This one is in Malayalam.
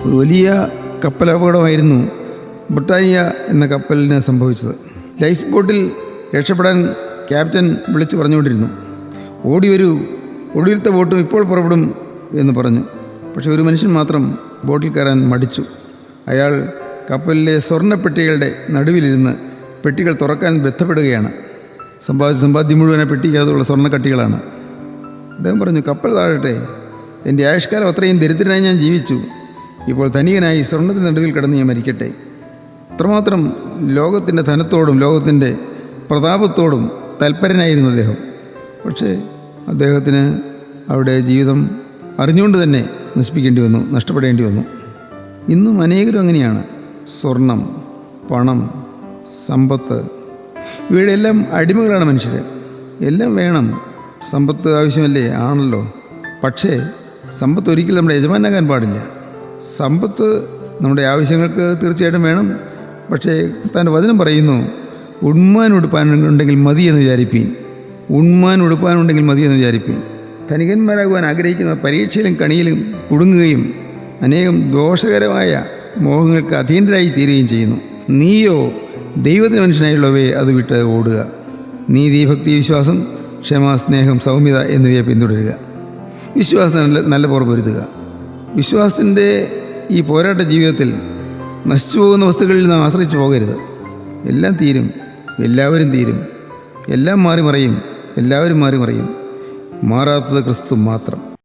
ഒരു വലിയ കപ്പലപകടമായിരുന്നു ബ്രിട്ടാനിയ എന്ന കപ്പലിന് സംഭവിച്ചത്. ലൈഫ് ബോട്ടിൽ രക്ഷപ്പെടാൻ ക്യാപ്റ്റൻ വിളിച്ചു പറഞ്ഞുകൊണ്ടിരുന്നു, ഓടി വരൂ, ഒടുവിലത്തെ ബോട്ടും ഇപ്പോൾ പുറപ്പെടും എന്ന് പറഞ്ഞു. പക്ഷെ ഒരു മനുഷ്യൻ മാത്രം ബോട്ടിൽ കയറാൻ മടിച്ചു. അയാൾ കപ്പലിലെ സ്വർണ്ണപ്പെട്ടികളുടെ നടുവിലിരുന്ന് പെട്ടികൾ തുറക്കാൻ ബന്ധപ്പെടുകയാണ്. സമ്പാദ്യം മുഴുവനെ പെട്ടിക്കകത്തുള്ള സ്വർണ്ണക്കട്ടികളാണ്. അദ്ദേഹം പറഞ്ഞു, കപ്പൽ താഴട്ടെ, എൻ്റെ ആയുഷ്കാലം അത്രയും ദരിദ്രനായി ഞാൻ ജീവിച്ചു, ഇപ്പോൾ ധനികനായി സ്വർണ്ണത്തിൻ്റെ നടുവിൽ കിടന്ന് ഞാൻ മരിക്കട്ടെ. അത്രമാത്രം ലോകത്തിൻ്റെ ധനത്തോടും ലോകത്തിൻ്റെ പ്രതാപത്തോടും തൽപരനായിരുന്നു അദ്ദേഹം. പക്ഷേ അദ്ദേഹത്തിന് അവിടെ ജീവിതം അറിഞ്ഞുകൊണ്ട് തന്നെ നശിപ്പിക്കേണ്ടി വന്നു, നഷ്ടപ്പെടേണ്ടി വന്നു. ഇന്നും അനേകരും അങ്ങനെയാണ്. സ്വർണം, പണം, സമ്പത്ത്, ഇവയുടെ എല്ലാം അടിമകളാണ് മനുഷ്യർ. എല്ലാം വേണം, സമ്പത്ത് ആവശ്യമല്ലേ, ആണല്ലോ. പക്ഷേ സമ്പത്ത് ഒരിക്കലും നമ്മുടെ യജമാനാകാൻ പാടില്ല. സമ്പത്ത് നമ്മുടെ ആവശ്യങ്ങൾക്ക് തീർച്ചയായിട്ടും വേണം. പക്ഷേ തൻ്റെ വചനം പറയുന്നു, ഉണ്മാൻ ഉടുപ്പാനുണ്ടെങ്കിൽ മതി എന്ന് വിചാരിപ്പീൻ. ഉണ്മാൻ ഉടുപ്പാനുണ്ടെങ്കിൽ മതി എന്ന് വിചാരിപ്പീൻ. ധനികന്മാരാകുവാൻ ആഗ്രഹിക്കുന്ന പരീക്ഷയിലും കണിയിലും കുടുങ്ങുകയും അനേകം ദോഷകരമായ മോഹങ്ങൾക്ക് അധീനരായി തീരുകയും ചെയ്യുന്നു. നീയോ ദൈവത്തിന് മനുഷ്യനായുള്ളവയെ അത് വിട്ട് ഓടുക. നീതി, ഭക്തി, വിശ്വാസം, ക്ഷമ, സ്നേഹം, സൗമ്യത എന്നിവയെ പിന്തുടരുക. വിശ്വാസത്തിന് നല്ല പുറപൊരുത്തുക. വിശ്വാസത്തിൻ്റെ ഈ പോരാട്ട ജീവിതത്തിൽ നശിച്ചു പോകുന്ന വസ്തുക്കളിൽ നാം ആശ്രയിച്ച് പോകരുത്. എല്ലാം തീരും, എല്ലാവരും തീരും, എല്ലാം മാറി മറിയും, എല്ലാവരും മാറി മറിയും. മാറാത്തത് ക്രിസ്തു മാത്രം.